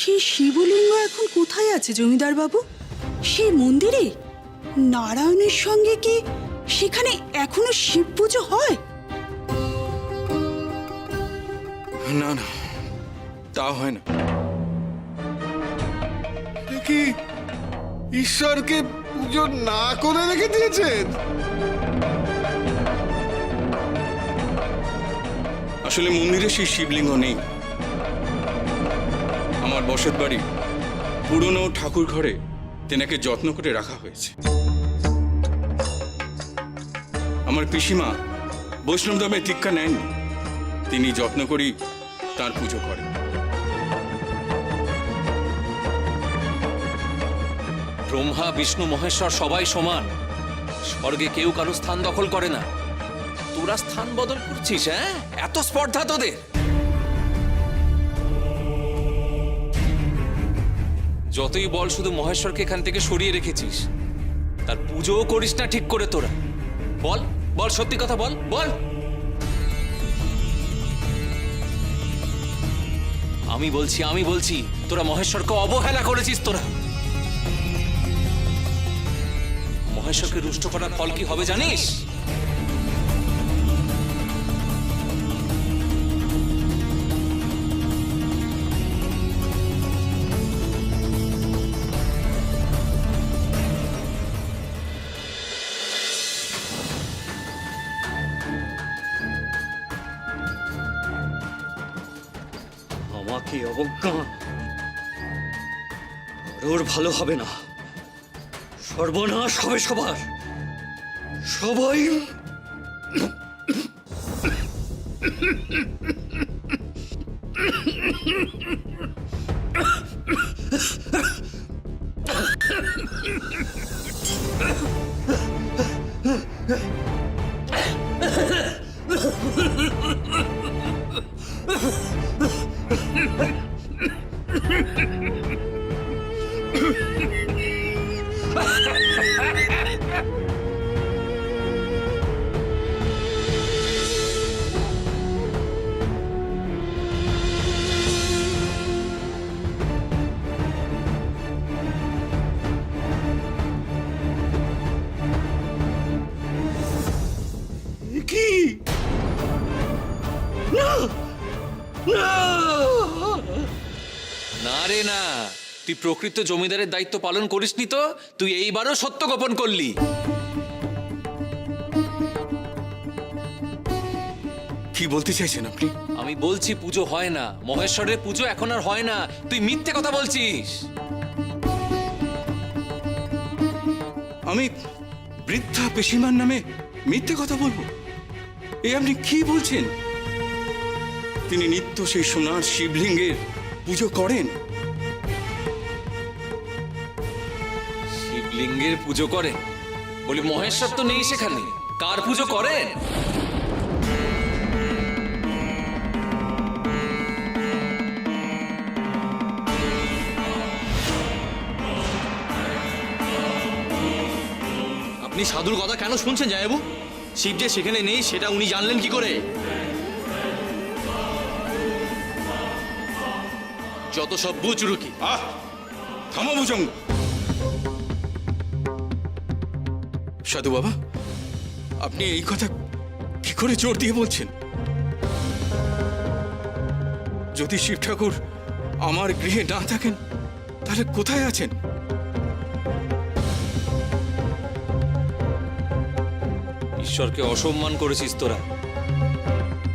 সেই শিবলিঙ্গ এখন কোথায় আছে জমিদার বাবু? সেই মন্দিরে? নারায়ণের সঙ্গে কি সেখানে এখনো শিব পুজো হয়? না না, তা হয় না। কি ঈশ্বরকে পুজো না করে রেখে দিয়েছেন? আসলে মন্দিরে সেই শিবলিঙ্গ নেই। আমার বসত বাড়ি পুরনো ঠাকুর ঘরে তেনাকে যত্ন করে রাখা হয়েছে। আমার পিসিমা বৈষ্ণব ধর্মে দীক্ষা নেননি, তিনি যত্ন করি তার পুজো করেন। ব্রহ্মা বিষ্ণু মহেশ্বর সবাই সমান, স্বর্গে কেউ কারো স্থান দখল করে না। তোরা স্থান বদল করছিস? হ্যাঁ, এত স্পর্ধা তোদের? যতই বল, শুধু মহেশ্বরকে এখান থেকে সরিয়ে রেখেছিস, তার পুজোও করিস না ঠিক করে। তোরা বল বল, সত্যি কথা বল বল। আমি বলছি তোরা মহেশ্বরকে অবহেলা করেছিস। তোরা মহেশ্বরকে রুষ্ট করার ফল কি হবে জানিস? আমাকে অবজ্ঞা ওর ভালো হবে না। সর্বনাশ হবে সবার। সবাই কি? না না, না রে না, তুই প্রকৃত জমিদারের দায়িত্ব পালন করিসনি তো। তুই এইবারও সত্য গোপন করলি। কি বলতে চাইছেন আপনি? আমি বলছি পুজো হয় না, মহেশ্বরের পুজো এখন আর হয় না। তুই মিথ্যে কথা বলছিস। আমি বৃদ্ধা পিসিমার নামে মিথ্যে কথা বলবো? এ আপনি কি বলছেন? তিনি নিত্য সেই সোনার শিবলিঙ্গের পুজো করেন। শিবলিঙ্গের পুজো করেন বলি? মহেশ্বর তো নেই সেখানে, কার পুজো করেন? আপনি সাধুর কথা কেন শুনছেন জামাইবাবু? শিব যে সেখানে নেই সেটা উনি জানলেন কি করে? যত সব বুচুরুকি। থামো ভুজঙ্গ। সাধু বাবা, আপনি এই কথা কি করে জোর দিয়ে বলছেন? যদি শিব ঠাকুর আমার গৃহে না থাকেন, তাহলে কোথায় আছেন? ঈশ্বরকে অসম্মান করেছিস তোরা,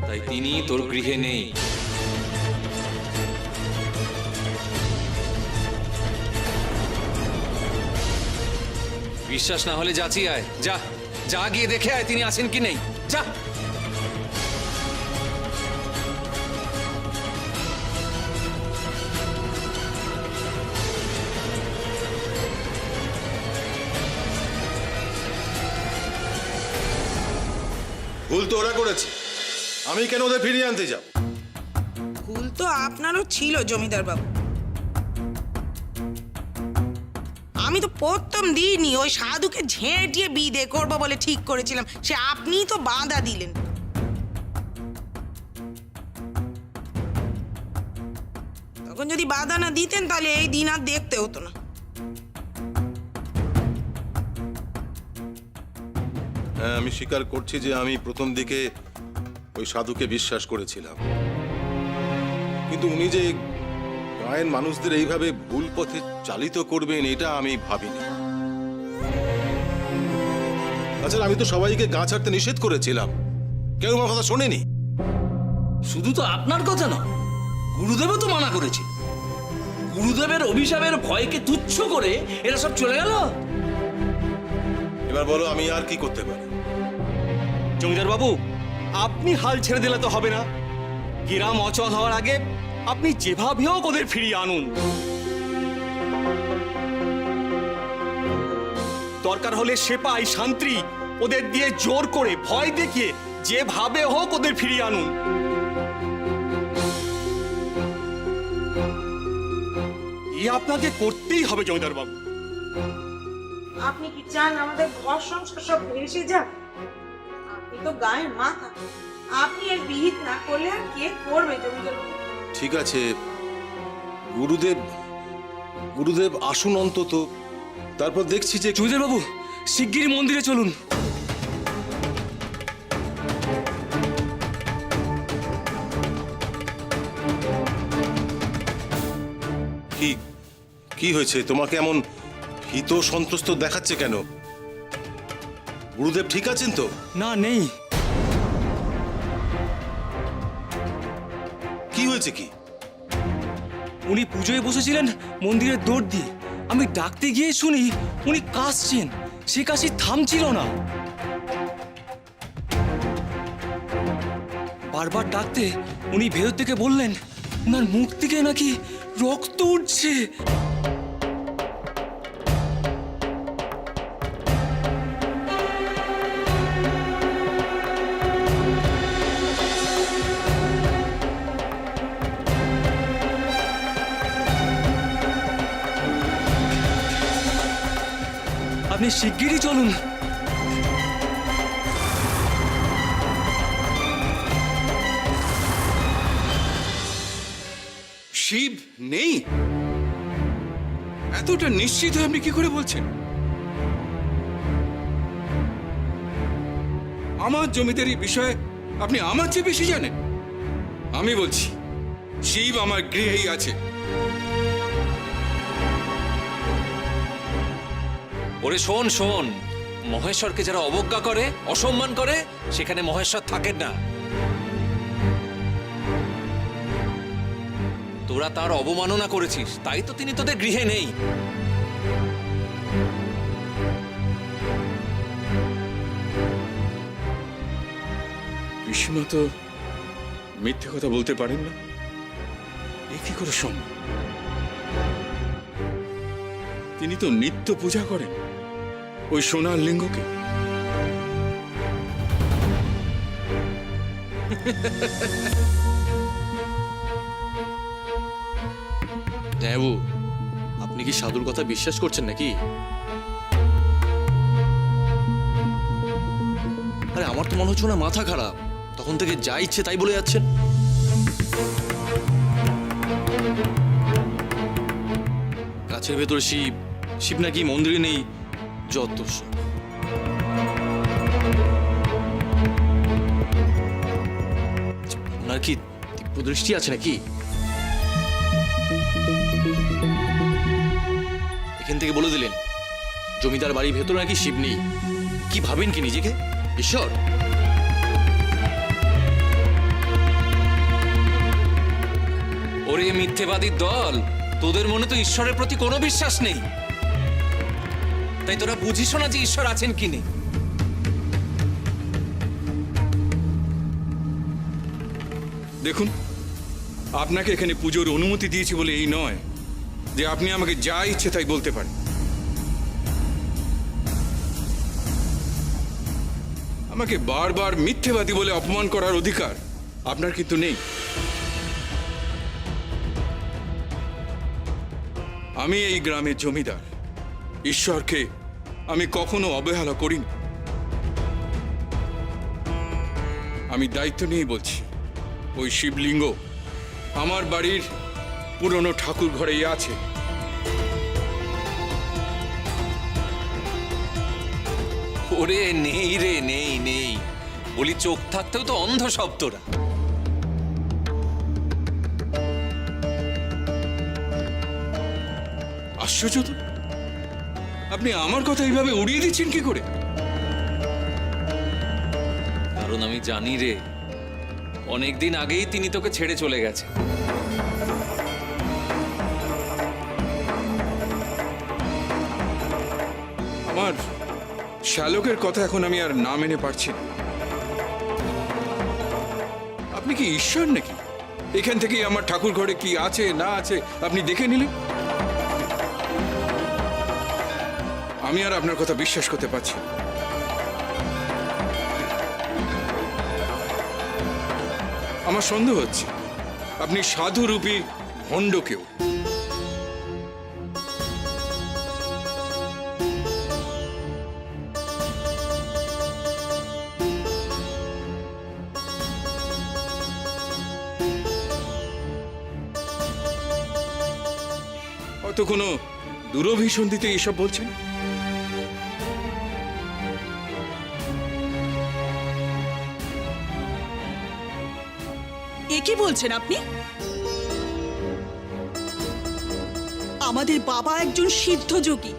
তাই তিনি তোর গৃহে নেই। বিশ্বাস না হলে যাচিয়ে আয়, যা যা গিয়ে দেখে আয় তিনি আছেন কি নেই। যা। ভুল তো ওরা করেছে, আমি কেন ওদের ফিরিয়ে আনতে যাব? ভুল তো আপনারও ছিল জমিদার বাবু। আমি তো প্রথম দিনই ওই সাধুকে ঝেঁটিয়ে বিদে করবো বলে ঠিক করেছিলাম, সে আপনিই তো বাঁধা দিলেন। তখন তখন যদি বাধা না দিতেন তাহলে এই দিন আর দেখতে হতো না। হ্যাঁ, আমি স্বীকার করছি যে আমি প্রথম দিকে ওই সাধুকে বিশ্বাস করেছিলাম, কিন্তু উনি যে গায়ের মানুষদের এইভাবে ভুল পথে চালিত করবেন এটা আমি ভাবিনি। আচ্ছা, আমি তো সবাইকে গা ছাড়তে নিষেধ করেছিলাম, কেউ আমার কথা শোনেনি। শুধু তো আপনার কথা না, গুরুদেবও তো মানা করেছে। গুরুদেবের অভিশাপের ভয়কে তুচ্ছ করে এরা সব চলে গেল। এবার বলো আমি আর কি করতে পারি? জমিদার বাবু, আপনি হাল ছেড়ে দিলে তো হবে না। গ্রাম অচল হওয়ার আগে আপনি যেভাবে হোক ওদের ফিরিয়ে আনুন। দরকার হলে সেপাই শান্তি ওদের দিয়ে জোর করে ভয় দেখিয়ে যেভাবে হোক ওদের ফিরিয়ে আনুন। এই আপনাকে করতেই হবে জমিদার বাবু। আপনি কি চান আমাদের ঘর সংসার সব ভেসে যাক? আপনি তো গায়ের মাথা, আপনি এর বিহিত না করলে আর কে করবে জমিদার বাবু? ঠিক আছে, গুরুদেব আসুন অন্তত, তারপর দেখছি যে জমিদার বাবু, শিগগির মন্দিরে চলুন। কি কি হয়েছে? তোমাকে এমন ভীত সন্ত্রস্ত দেখাচ্ছে কেন? গুরুদেব ঠিক আছেন তো? না, নেই। কি হয়েছে কি? উনি পুজোয় বসেছিলেন মন্দিরের দৌড় দিয়ে। আমি ডাকতে গিয়ে শুনি উনি কাশছেন। সে কাশি থামছিল না। বারবার ডাকতে উনি ভেতর থেকে বললেন ওনার মুখ থেকে নাকি রক্ত উঠছে। আপনি শিগগিরই চলুন। শিব নেই? এতটা নিশ্চিত হয়ে আপনি কি করে বলছেন? আমার জমিদারি বিষয়ে আপনি আমার চেয়ে বেশি জানেন। আমি বলছি শিব আমার গৃহেই আছে। ওরে শোন শোন, মহেশ্বরকে যারা অবজ্ঞা করে, অসম্মান করে, সেখানে মহেশ্বর থাকেন না। তোরা তার অবমাননা করেছিস, তাই তো তিনি তোদের গৃহে নেই। পিসিমা তো মিথ্যে কথা বলতে পারেন না, এ কি করে সম্ভব? তিনি তো নিত্য পূজা করেন ওই সোনার লিঙ্গকে। জয়াবু, আপনি কি সাধুর কথা বিশ্বাস করছেন নাকি? আরে আমার তো মনে হচ্ছে না মাথা খারাপ, তখন থেকে যা ইচ্ছে তাই বলে যাচ্ছেন। গাছের ভেতর শিব, শিব নাকি মন্দিরে নেই, যত সব। ওনার কি দিব্য দৃষ্টি আছে নাকি? এখান থেকে বলে দিলেন জমিদার বাড়ির ভেতর নাকি শিব নেই। কি ভাবেন কি নিজেকে ঈশ্বর? ওরে মিথ্যেবাদীর দল, তোদের মনে তো ঈশ্বরের প্রতি কোনো বিশ্বাস নেই, তাই তোরা বুঝিস না যে ঈশ্বর আছেন কি নেই। দেখুন, আপনাকে এখানে পুজোর অনুমতি দিয়েছি বলে এই নয় যে আপনি আমাকে যা ইচ্ছে তাই বলতে পারেন। আমাকে বারবার মিথ্যেবাদী বলে অপমান করার অধিকার আপনার কিন্তু নেই। আমি এই গ্রামের জমিদার, ঈশ্বরকে আমি কখনো অবহেলা করিনি। আমি দায়িত্ব নিয়ে বলছি, ওই শিবলিঙ্গ আমার বাড়ির পুরনো ঠাকুর ঘরেই আছে। ওরে নেই রে, নেই নেই, বলি চোখ থাকতেও তো অন্ধ সব তোরা। আশ্চর্য তো, আপনি আমার কথা এইভাবে উড়িয়ে দিচ্ছেন কি করে? কারণ আমি জানি রে, অনেকদিন আগেই তিনি তোকে ছেড়ে চলে গেছে। আমার শ্যালকের কথা এখন আমি আর না মেনে পারছি না। আপনি কি ঈশ্বর নাকি? এখান থেকেই আমার ঠাকুর ঘরে কি আছে না আছে আপনি দেখে নিলেন। আমি আর আপনার কথা বিশ্বাস করতে পারছি না। আমার সন্দেহ হচ্ছে আপনি সাধুরূপী ভণ্ড কেউ। হয়তো কোনো দূরভিসন্ধিতে এসব বলছেন। এ কি বলছেন আপনি? আমাদের বাবা একজন সিদ্ধ যোগী,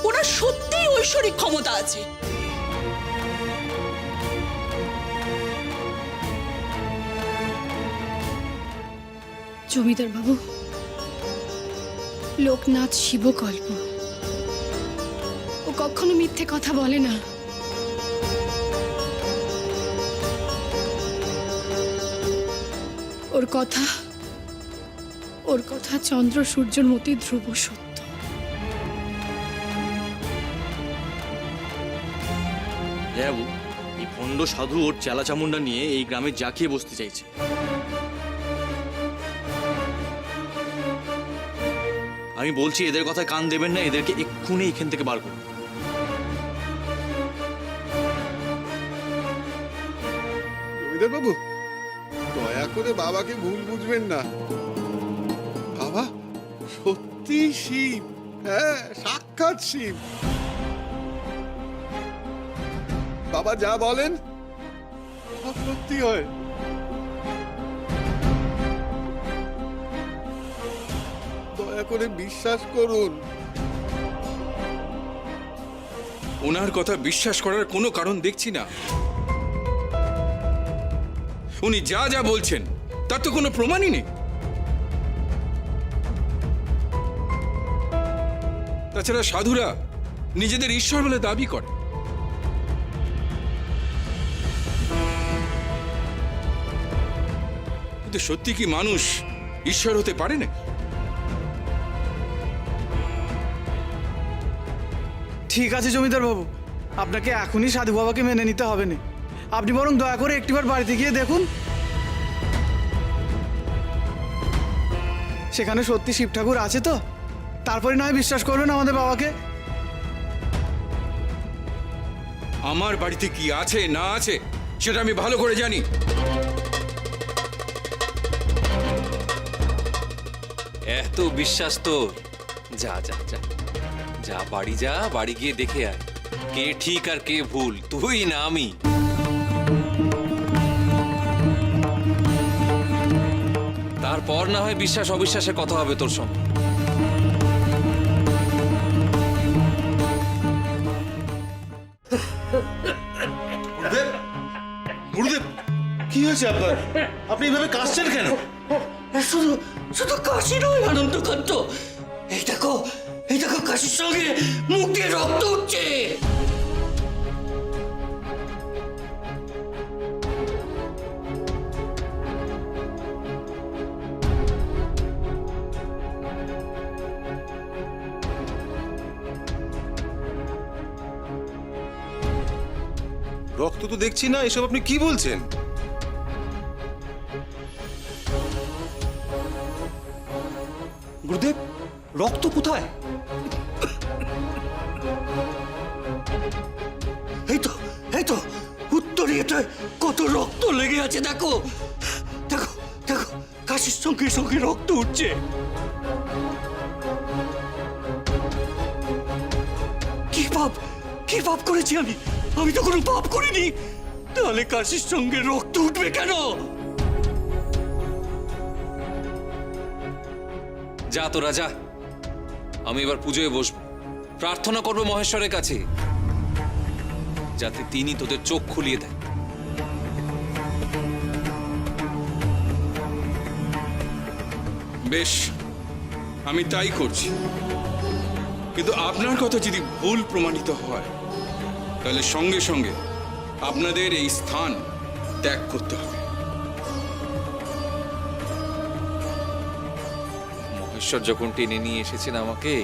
ওনার সত্যিই ঐশ্বরিক ক্ষমতা আছে। জমিদার বাবু, লোকনাথ শিবকল্প, ও কখনো মিথ্যে কথা বলে না। ওর কথা চন্দ্র সূর্যের মতোই ধ্রুব সত্য। বাবু, এই ভণ্ড সাধু ওর চেলা চামুন্ডা নিয়ে এই গ্রামে জাঁকিয়ে বসতে চাইছে। আমি বলছি এদের কথায় কান দেবেন না, এদেরকে এক্ষুনি এখান থেকে বার করুন। জমিদার বাবু, দয়া করে বাবাকে ভুল বুঝবেন না। বাবা সত্যি শিব, হ্যাঁ সাক্ষাৎ শিব। বাবা যা বলেন সব সত্যি হয়। দয়া করে বিশ্বাস করুন। ওনার কথা বিশ্বাস করার কোনো কারণ দেখছি না। উনি যা যা বলছেন তার তো কোনো প্রমাণই নেই। তাছাড়া সাধুরা নিজেদের ঈশ্বর বলে দাবি করে। কিন্তু সত্যি কি মানুষ ঈশ্বর হতে পারে না? ঠিক আছে জমিদার বাবু, আপনাকে এখনই সাধু বাবাকে মেনে নিতে হবে না। আপনি বরং দয়া করে একটিবার বাড়িতে গিয়ে দেখুন, সেখানে সত্যি শিব ঠাকুর আছে তো, তারপরে না হয় বিশ্বাস করবেন আমাদের বাবাকে। আমার বাড়িতে কি আছে না আছে সেটা আমি ভালো করে জানি। এত বিশ্বাস তোর? যা যা যা যা, বাড়ি যা, বাড়ি গিয়ে দেখে আয় কে ঠিক আর কে ভুল, তুই না আমি। তারপর না হয় বিশ্বাস অবিশ্বাসের কথা হবে তোর সঙ্গে। গুরুদেব, গুরুদেব কি হয়েছে আপনার? আপনি এইভাবে কাঁদছেন কেন? শুধু শুধু কাশি নয়, আনন্দ কান্ত। এই দেখো কাশির সঙ্গে মুখ দিয়ে রক্ত উঠছে। রক্ত তো দেখছি না, এসব আপনি কি বলছেন? গুরুদেব, রক্ত কোথায়? এই তো উত্তরে এটা কত রক্ত লেগে আছে। দেখো দেখো দেখো, কাশির সঙ্গে সঙ্গে রক্ত উঠছে। কি পাপ করেছি আমি? আমি তো কোনো পাপ করিনি। তাহলে কাশির সঙ্গে রক্ত উঠবে কেন? যা তোরা যা, আমি এবার পুজোয় বসবো, প্রার্থনা করবো মহেশ্বরের কাছে যাতে তিনি তোদের চোখ খুলিয়ে দেন। বেশ, আমি তাই করছি। কিন্তু আপনার কথা যদি ভুল প্রমাণিত হয় তাহলে সঙ্গে সঙ্গে আপনাদের এই স্থান ত্যাগ করতে হবে। মহেশ্বর যখন টেনে নিয়ে এসেছেন আমাকে,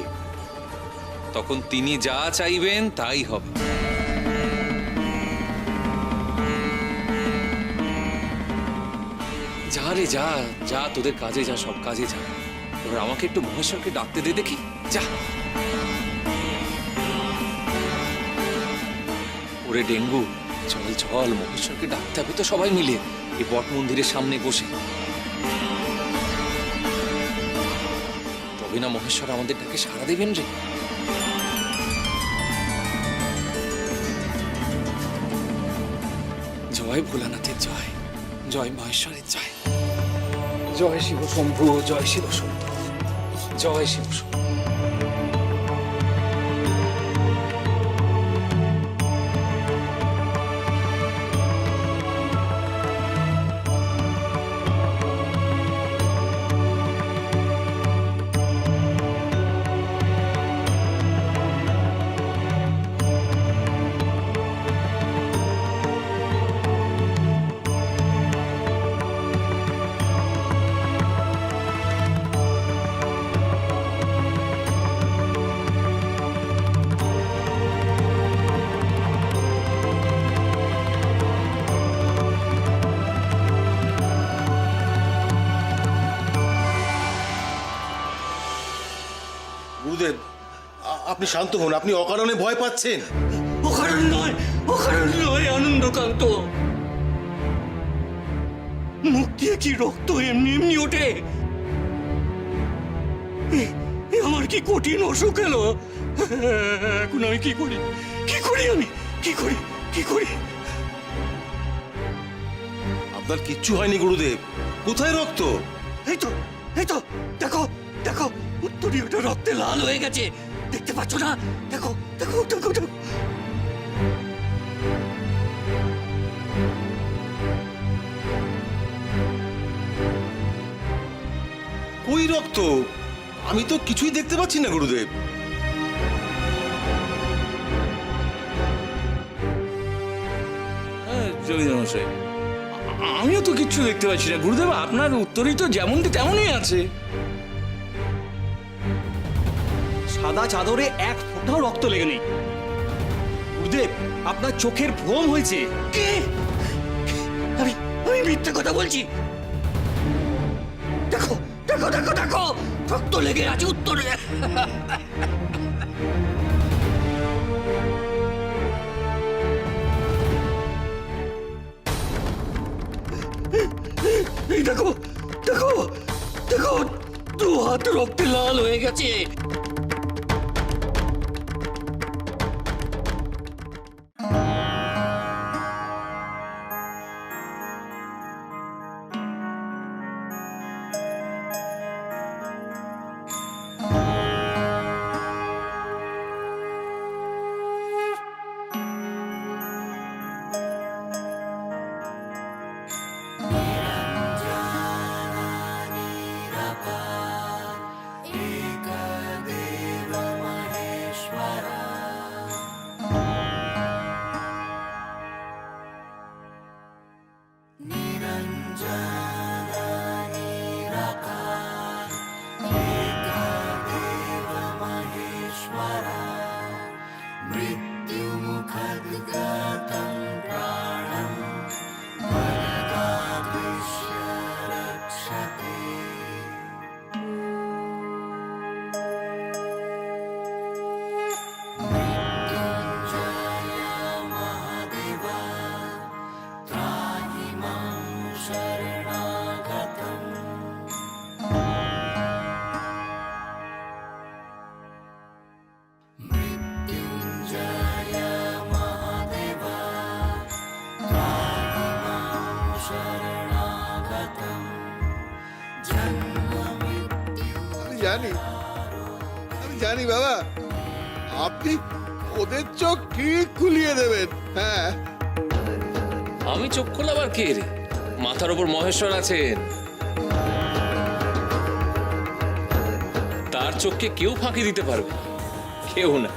তখন তিনি যা চাইবেন তাই হবে। যা রে যা, যা তোদের কাজে যা, সব কাজে যা। এবার আমাকে একটু মহেশ্বরকে ডাকতে দে দেখি, যা। ওরে ডেঙ্গু, চল চল, মহেশ্বরকে ডাকতে হবে তো সবাই মিলে এই বট মন্দিরের সামনে বসে। তবে না মহেশ্বর আমাদের ডাকে সাড়া দেবেন রে। জয় ভোলানাথের জয়, জয় মহেশ্বরের জয়, জয় শিব শম্ভু, জয় শিব শম্ভু, জয় শিব শম্ভু। গুরুদেব, আপনি শান্ত হন। আপনি অকারণে ভয় পাচ্ছেন। অকারণ নয়, অকারণ নয় আনন্দকান্ত। মুখ দিয়ে কি রক্ত এমনি এমনি ওঠে? এ আমার কি কঠিন অসুখ এলো। এখন আমি কি করি? কি করি আমি? কি করি? কি করি? আপনার কিচ্ছু হয়নি গুরুদেব। কোথায় রক্ত? এই তো, এই তো, দেখো দেখো, উত্তরীয়টা রক্তে লাল হয়ে গেছে। দেখতে পাচ্ছ না? দেখো দেখো দেখো দেখো। কই রক্ত? আমি তো কিছুই দেখতে পাচ্ছি না গুরুদেব। জমিদার মশাই, আমিও তো কিচ্ছু দেখতে পাচ্ছি না গুরুদেব। আপনার উত্তরই তো যেমন তেমনই আছে। সাদা চাদরে এক ফোঁটাও রক্ত লেগে নেই। গুরুদেব, আপনার চোখের ভ্রম হয়েছে। কি? আমি আমি মিথ্যে কথা বলছি? দেখো দেখো দেখো দেখো, রক্ত লেগে আছে উত্তরে। এই দেখো দেখো দেখো, দু হাত রক্তে লাল হয়ে গেছে। আমি জানি বাবা, আপনি ওদের চোখ ঠিক খুলিয়ে দেবেন। হ্যাঁ, আমি চোখ খোলাবার কে রে? মাথার উপর মহেশ্বর আছেন, তার চোখকে কেউ ফাঁকি দিতে পারবে না, কেউ না।